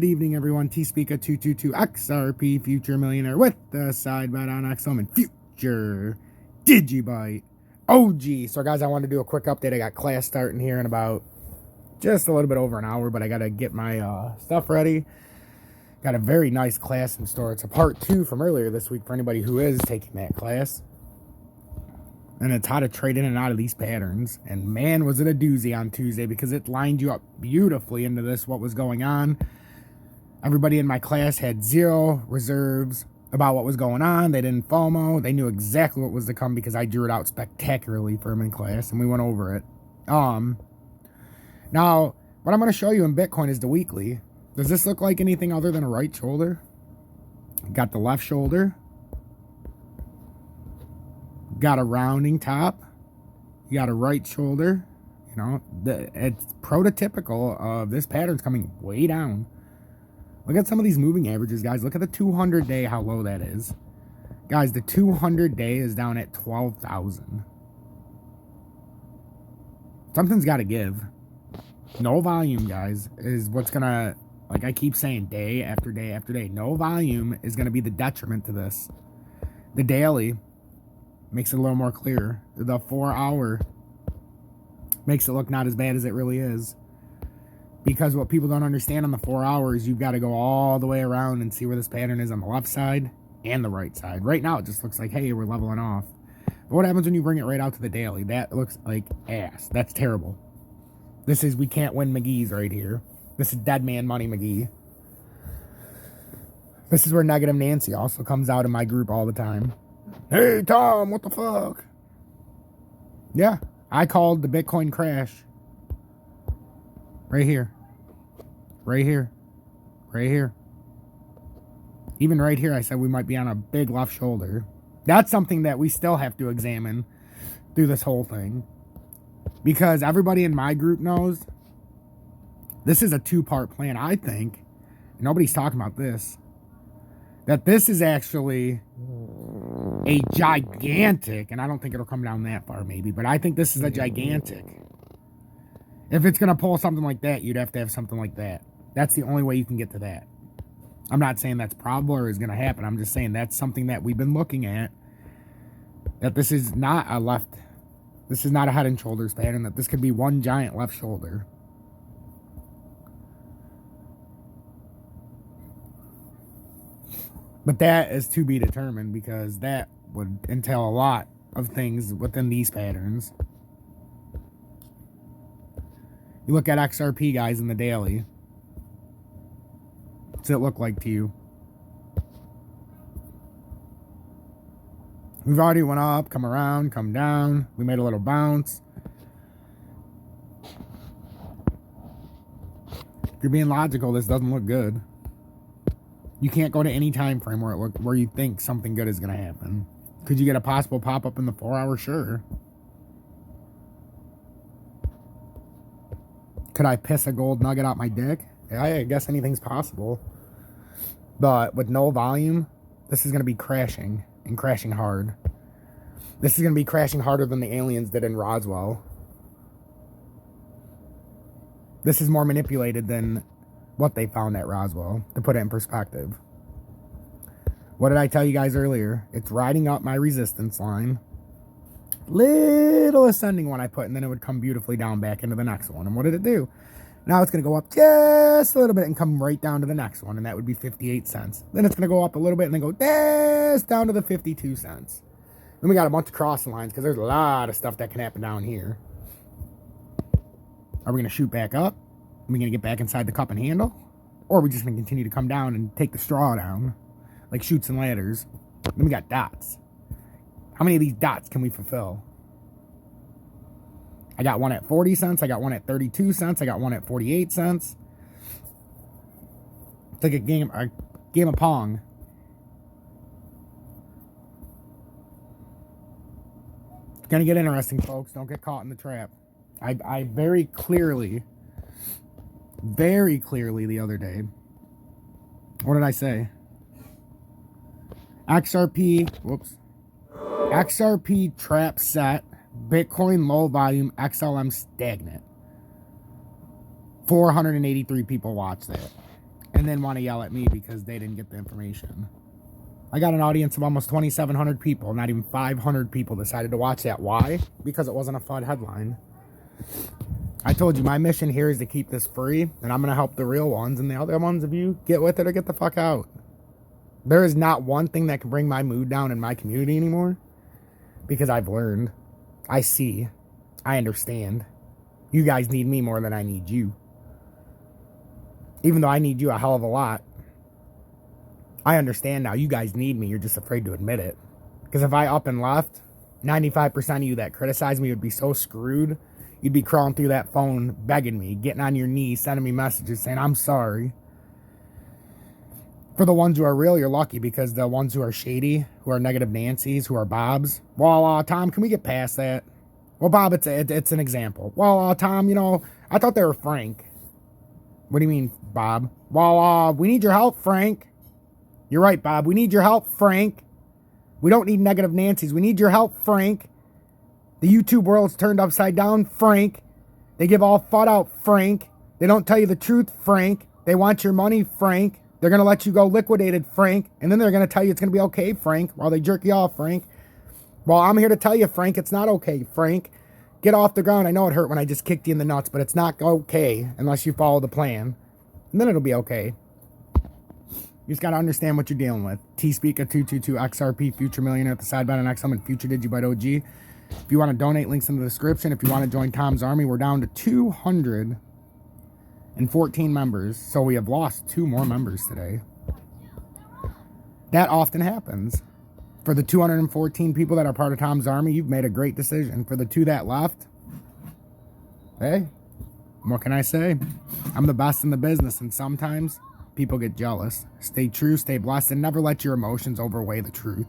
evening, everyone. T-Speaker 222 XRP Future Millionaire with the side bet on XM and Future Digibyte OG. So, guys, I wanted to do a quick update. I got class starting here in about just a little bit over an hour, but I got to get my stuff ready. Got a very nice class in store. It's a part 2 from earlier this week for anybody who is taking that class. And it's how to trade in and out of these patterns. And man, was it a doozy on Tuesday because it lined you up beautifully into this, what was going on. Everybody in my class had zero reserves about what was going on. They didn't FOMO. They knew exactly what was to come because I drew it out spectacularly for them in class and we went over it. Now, what I'm going to show you in Bitcoin is the weekly. Does this look like anything other than a right shoulder? Got the left shoulder. Got a rounding top. You got a right shoulder. You know, it's prototypical of this pattern's coming way down. Look at some of these moving averages, guys. Look at the 200-day, how low that is. Guys, the 200-day is down at 12,000. Something's got to give. No volume, guys, is what's going to, like I keep saying, day after day after day. No volume is going to be the detriment to this. The daily makes it a little more clear. The 4-hour makes it look not as bad as it really is. Because what people don't understand on the 4 hours, you've got to go all the way around and see where this pattern is on the left side and the right side. Right now, it just looks like, hey, we're leveling off. But what happens when you bring it right out to the daily? That looks like ass. That's terrible. This is we can't win McGee's right here. This is dead man money McGee. This is where Negative Nancy also comes out in my group all the time. Hey, Tom, what the fuck? Yeah, I called the Bitcoin crash. Right here. Right here. Right here. Even right here, I said we might be on a big left shoulder. That's something that we still have to examine through this whole thing. Because everybody in my group knows this is a 2-part plan, I think. Nobody's talking about this. That this is actually a gigantic, and I don't think it'll come down that far maybe, but I think this is a gigantic. If it's going to pull something like that, you'd have to have something like that. That's the only way you can get to that. I'm not saying that's probable or is going to happen. I'm just saying that's something that we've been looking at. That this is not a left, this is not a head and shoulders pattern, that this could be one giant left shoulder. But that is to be determined because that would entail a lot of things within these patterns. You look at XRP, guys, in the daily. What's it look like to you? We've already went up, come around, come down. We made a little bounce. If you're being logical, this doesn't look good. You can't go to any time frame where you think something good is going to happen. Could you get a possible pop-up in the 4-hour? Sure. Could I piss a gold nugget out my dick? I guess anything's possible. But with no volume, this is going to be crashing, and crashing hard. This is going to be crashing harder than the aliens did in Roswell. This is more manipulated than what they found at Roswell, to put it in perspective. What did I tell you guys earlier? It's riding up my resistance line. Little ascending one I put, and then it would come beautifully down back into the next one. And what did it do? Now it's going to go up just a little bit and come right down to the next one, and that would be 58 cents. Then it's going to go up a little bit and then go just down to the 52 cents. Then we got a bunch of crossing lines because there's a lot of stuff that can happen down here. Are we going to shoot back up? Are we going to get back inside the cup and handle? Or are we just going to continue to come down and take the straw down? Like chutes and ladders. Then we got dots. How many of these dots can we fulfill? I got one at 40 cents. I got one at 32 cents. I got one at 48 cents. It's like a game of Pong. It's going to get interesting, folks. Don't get caught in the trap. I very clearly the other day, what did I say? XRP trap set, Bitcoin low volume, XLM stagnant. 483 people watched that. and then want to yell at me because they didn't get the information. I got an audience of almost 2,700 people. Not even 500 people decided to watch that. Why? Because it wasn't a FUD headline. I told you my mission here is to keep this free, and I'm going to help the real ones, and the other ones of you, get with it or get the fuck out. There is not one thing that can bring my mood down in my community anymore, because I've learned. I see. I understand. You guys need me more than I need you. Even though I need you a hell of a lot. I understand now. You guys need me. You're just afraid to admit it. Because if I up and left, 95% of you that criticize me would be so screwed. You'd be crawling through that phone, begging me, getting on your knees, sending me messages saying, I'm sorry. For the ones who are real, you're lucky, because the ones who are shady, who are negative Nancy's, who are Bobs, well, Tom, can we get past that? Well, Bob, it's an example. Well, Tom, I thought they were Frank. What do you mean, Bob? Well, we need your help, Frank. You're right, Bob. We need your help, Frank. We don't need negative Nancy's. We need your help, Frank. The YouTube world's turned upside down, Frank. They give all FUD out, Frank. They don't tell you the truth, Frank. They want your money, Frank. They're going to let you go liquidated, Frank. And then they're going to tell you it's going to be okay, Frank, while they jerk you off, Frank. Well, I'm here to tell you, Frank, it's not okay, Frank. Get off the ground. I know it hurt when I just kicked you in the nuts, but it's not okay unless you follow the plan. And then it'll be okay. You just got to understand what you're dealing with. T-Speaker 222 XRP, Future Millionaire at the side button, XM, and Future Digibyte OG. If you want to donate, links in the description. If you want to join Tom's Army, we're down to 214 members. So we have lost 2 more members today. That often happens. For the 214 people that are part of Tom's Army, you've made a great decision. For the 2 that left, hey, what can I say? I'm the best in the business, and sometimes people get jealous. Stay true, stay blessed, and never let your emotions overweigh the truth.